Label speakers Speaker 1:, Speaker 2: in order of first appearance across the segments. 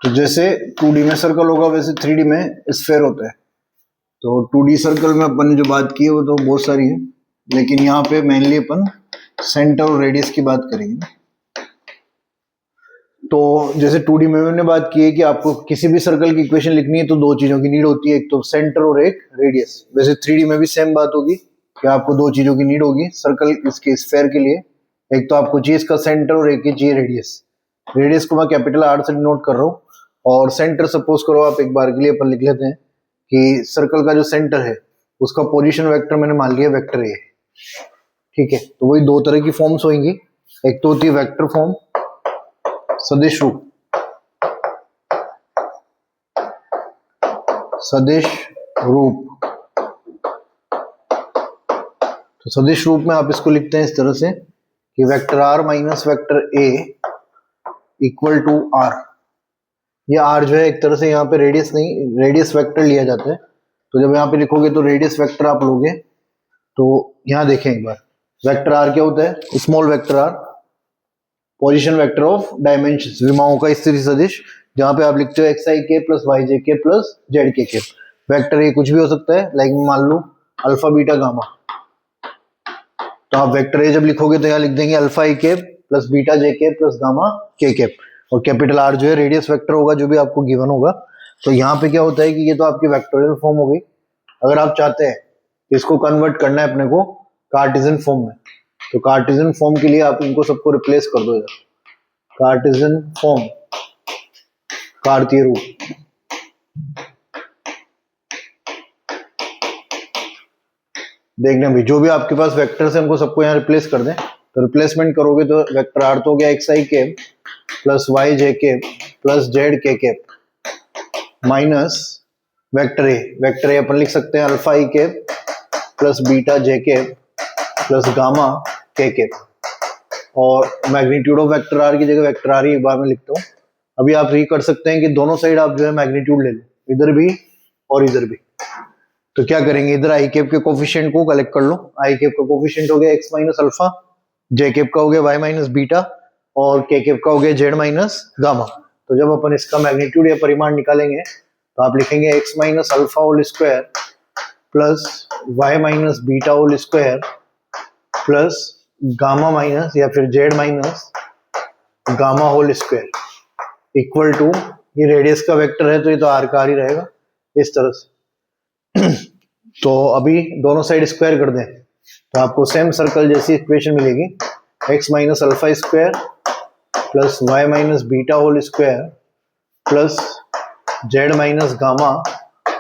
Speaker 1: तो जैसे 2D में सर्कल होगा वैसे 3D में स्फेयर होता है। तो 2D सर्कल में अपन ने जो बात की है वो तो बहुत सारी है, लेकिन यहाँ पे मेनली अपन सेंटर और रेडियस की बात करेंगे। तो जैसे 2D में मैंने बात की है कि आपको किसी भी सर्कल की इक्वेशन लिखनी है तो दो चीजों की नीड होती है, एक तो सेंटर और एक रेडियस। वैसे 3D में भी सेम बात होगी कि आपको दो चीजों की नीड होगी सर्कल इसके स्फेयर के लिए, एक तो आपको चाहिए इसका सेंटर और एक ही चाहिए रेडियस। रेडियस को मैं कैपिटल R से डिनोट कर रहा हूँ और सेंटर सपोज करो आप एक बार के लिए अपन लिख लेते हैं कि सर्कल का जो सेंटर है उसका पोजीशन वेक्टर मैंने मान लिया वेक्टर ए। ठीक है, तो वही दो तरह की फॉर्म्स होंगी, एक तो होती है वेक्टर फॉर्म सदिश रूप, सदिश रूप। तो सदिश रूप में आप इसको लिखते हैं इस तरह से कि vector R minus vector A equal to R। ये R जो है एक तरह से यहाँ पे रेडियस नहीं, रेडियस वेक्टर लिया जाता है। तो जब यहाँ पे लिखोगे तो रेडियस वेक्टर आप लोगे, तो यहाँ देखें एक बार वेक्टर R क्या होता है, small vector R position vector of dimension, विमाओं का स्थिति सदिश, जहां पे आप लिखते हो xik plus yjk plus zkk। Vector ये कुछ भी हो सकता है, लाइक मान लो अल्फा बीटा गामा। तो आप वेक्टर ए जब लिखोगे तो यहाँ लिख देंगे alpha i cap plus beta j cap plus gamma k cap, और कैपिटल R जो है रेडियस वेक्टर होगा जो भी आपको गिवन होगा। तो यहाँ पे क्या होता है कि ये तो आपकी वेक्टोरियल फॉर्म हो गई। अगर आप चाहते हैं इसको कन्वर्ट करना है अपने को कार्टेशियन फॉर्म में, तो कार्टेशियन फॉर्म के लिए आप इनको सबको रिप्लेस कर दो इधर, कार्टेशियन फॉर्म, कार्तीय रूप। देखना भी जो भी आपके पास वेक्टर्स हैं उनको सबको यहाँ रिप्लेस कर दें। तो रिप्लेसमेंट करोगे तो वेक्टर R तो हो गया xik plus yjk plus zkk minus vector A अपन लिख सकते हैं alpha i cap plus beta j cap plus gamma k cap, और मैग्नीट्यूड ऑफ वेक्टर R की जगह वेक्टर R ही एक बार में लिखता हूँ। अभी आप ये कर सकते हैं कि दोनों साइड आप जो है मैग्नीट्यूड ले लो, इधर भी और इधर भी। तो क्या करेंगे, इधर आई कैप के कोफिशिएंट को कलेक्ट कर लो। आई कैप का कोफिशिएंट हो गया x माइनस अल्फा, जे कैप का हो गया y माइनस बीटा, और के कैप का हो गया z माइनस गामा। तो जब अपन इसका मैग्नीट्यूड या परिमाण निकालेंगे तो आप लिखेंगे x minus alpha whole square plus y minus beta whole square plus gamma minus या फिर z minus gamma whole square equal to, ये रेडियस का वेक्टर है तो ये तो R का R ही रहेगा इस तरह से। तो अभी दोनों साइड स्क्वायर कर दें तो आपको सेम सर्कल जैसी इक्वेशन मिलेगी, x minus alpha square plus y minus beta whole square plus z minus gamma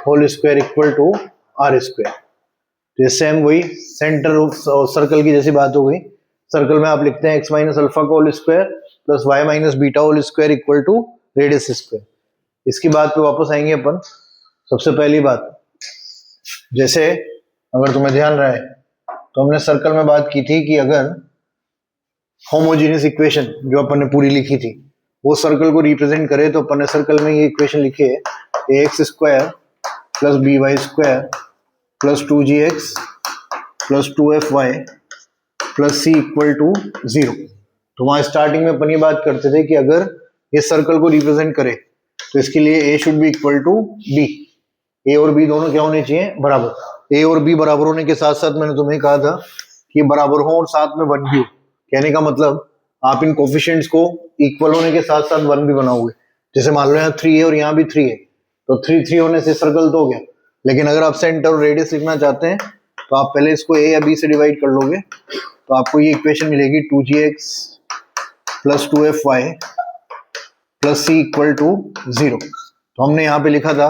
Speaker 1: whole square equal to R square. तो ये सेम वही सेंटर ऑफ सर्कल की जैसी बात हो गई। सर्कल में आप लिखते हैं x माइनस अल्फा का whole square plus y minus beta whole square equal to radius square. इसकी बात पे वापस आएंगे अपन। सबसे पहली बात, जैसे अगर तुम्हें ध्यान रहे तो हमने सर्कल में बात की थी कि अगर होमोजेनियस इक्वेशन जो अपन ने पूरी लिखी थी वो सर्कल को रिप्रेजेंट करे तो अपन ने सर्कल में ये इक्वेशन लिखी है ax square plus by square plus 2gx plus 2fy plus c equal to 0। तो वहां स्टार्टिंग में अपन ये बात करते थे कि अगर ये सर्कल को रिप्रेजेंट करे तो इसके लिए a should be equal to b, a और b दोनों क्या होने चाहिए, बराबर। a और b बराबर होने के साथ साथ मैंने तुम्हें कहा था कि बराबर हो और साथ में 1 भी हो। कहने का मतलब आप इन कोफिशिएंट्स को इक्वल होने के साथ साथ 1 भी बनाओगे। जैसे मान लो यहाँ 3 है और यहाँ भी 3 है तो 3 3 होने से सर्कल तो हो गया, लेकिन अगर आप सेंटर और रेडियस लिखना चाहते हैं तो आप पहले इसको a या b से डिवाइड कर लोगे तो आपको ये इक्वेशन मिलेगी 2gx plus 2fy plus c equal to 0। तो हमने यहाँ पे लिखा था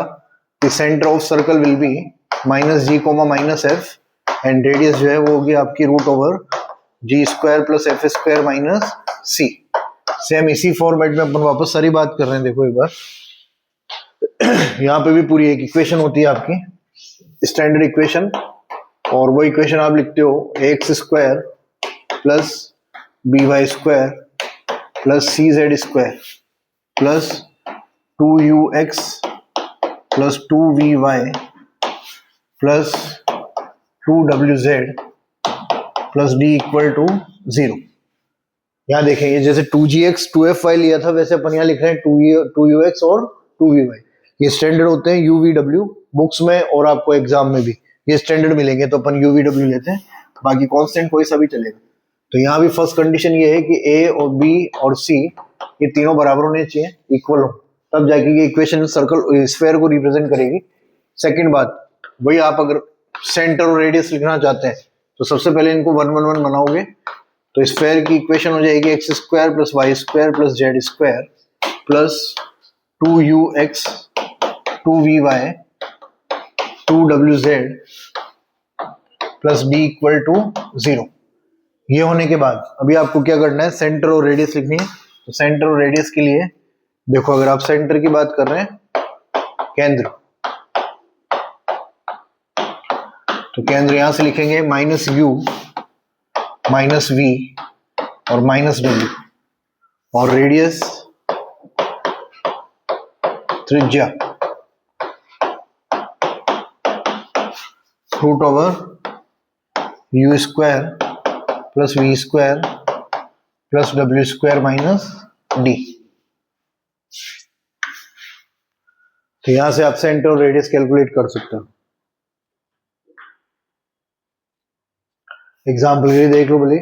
Speaker 1: कि centre of circle will be minus G comma minus F and radius जो है वो होगी आपकी root over G square plus F square minus C. Same इसी फॉर्मेट में अपन वापस सारी बात कर रहे हैं। देखो एक बार यहाँ पे भी पूरी एक इक्वेशन होती है आपकी स्टैंडर्ड इक्वेशन, और वो इक्वेशन आप लिखते हो x square plus b y square plus c z square plus 2ux plus 2vy plus 2wz plus d equal to 0। यहाँ देखें, ये जैसे 2gx 2fy लिया था वैसे अपन यहाँ लिख रहे हैं 2ux और 2vy। ये स्टैंडर्ड होते हैं uvw बुक्स में और आपको एग्जाम में भी ये स्टैंडर्ड मिलेंगे, तो अपन uvw लेते हैं, बाकी कांस्टेंट कोई सा भी चलेगा। तो यहाँ भी फर्स्ट कंडीशन ये है कि a और b और c ये तीनों बराबर होने चाहिए, इक्वल हो, तब जाके ये इक्वेशन सर्कल स्फेयर को रिप्रेजेंट करेगी। सेकंड बात, वही आप अगर सेंटर और रेडियस लिखना चाहते हैं तो सबसे पहले इनको 1 1 1 बनाओगे, तो स्फेयर की इक्वेशन हो जाएगी x square plus y square plus z square plus 2ux 2vy 2wz plus d equal to 0। ये होने के बाद अभी आपको क्या करना है, सेंटर और रेडियस लिखनी है। तो सेंटर और रेडियस के लिए देखो, अगर आप सेंटर की बात कर रहे हैं, केंद्र, तो केंद्र यहां से लिखेंगे -u -v और -w, और रेडियस त्रिज्या root over u square plus v square plus w square minus d। तो यहां से आप सेंटर और रेडियस कैलकुलेट कर सकते हो। एग्जाम्पल के लिए देख लो भले,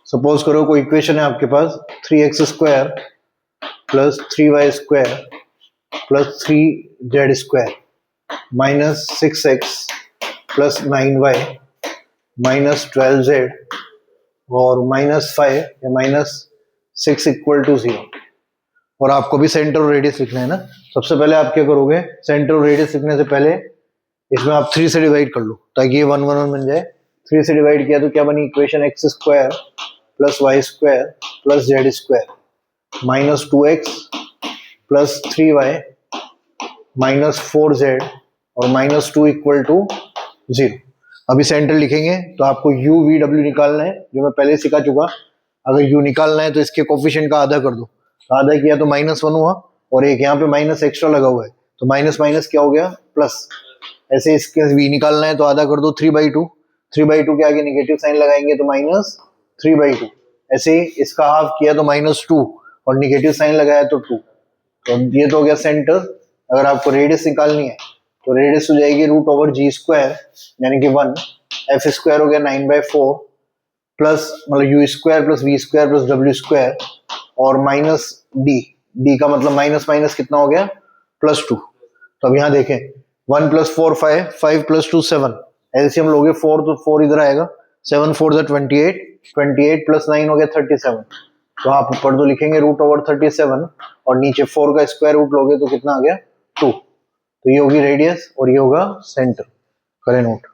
Speaker 1: सपोज करो कोई इक्वेशन है आपके पास 3x square plus 3y square plus 3z square minus 6x plus 9y minus 12z और -5 या -6 इक्वल टू 0, और आपको भी सेंटर और रेडियस लिखना है ना। सबसे पहले आप क्या करोगे, सेंटर और रेडियस लिखने से पहले इसमें आप 3 से डिवाइड कर लो ताकि ये 1 1 1 बन जाए। 3 से डिवाइड किया तो क्या बनी equation, x square plus y square plus z square minus 2x plus 3y minus 4z और -2 इक्वल टू 0। अभी सेंटर लिखेंगे तो आपको u v w निकालना है, जो मैं पहले सिखा चुका। अगर u निकालना है तो इसके कोफिशिएंट का आधा कर दो, तो आधा किया तो -1 हुआ, और एक यहाँ पे माइनस एक्स्ट्रा लगा हुआ है तो माइनस माइनस क्या हो गया प्लस। ऐसे इसके v निकालना है तो आधा कर दो 3/2, 3/2 के आगे नेगेटिव साइन लगाएंगे तो -3/2। ऐसे ही इसका हाफ किया तो -2 और नेगेटिव साइन लगाया तो 2। तो ये तो हो गया सेंटर। अगर आपको रेडियस निकालनी है तो रेडियस हो जाएगी रूट ओवर जी स्क्वायर यानी कि 1, एफ स्क्वायर हो गया 9/4 प्लस मतलब u square plus v square plus डब्ल्यू स्क्वायर और माइनस डी, डी का मतलब माइनस माइनस कितना हो गया +2। तो अब यहाँ देखें 1 + 4 5, 5 + 2 7, एलसीएम लोगे 4 तो 4 इधर आएगा, 7 4 28, 28 + 9 हो गया 37। तो आप ऊपर तो लिखेंगे रूट ओवर 37 और नीचे 4 का स्क्वायर रूट लोगे तो कितना आ गया 2। तो ये होगी रेडियस और ये होगा सेंटर। करें नोट।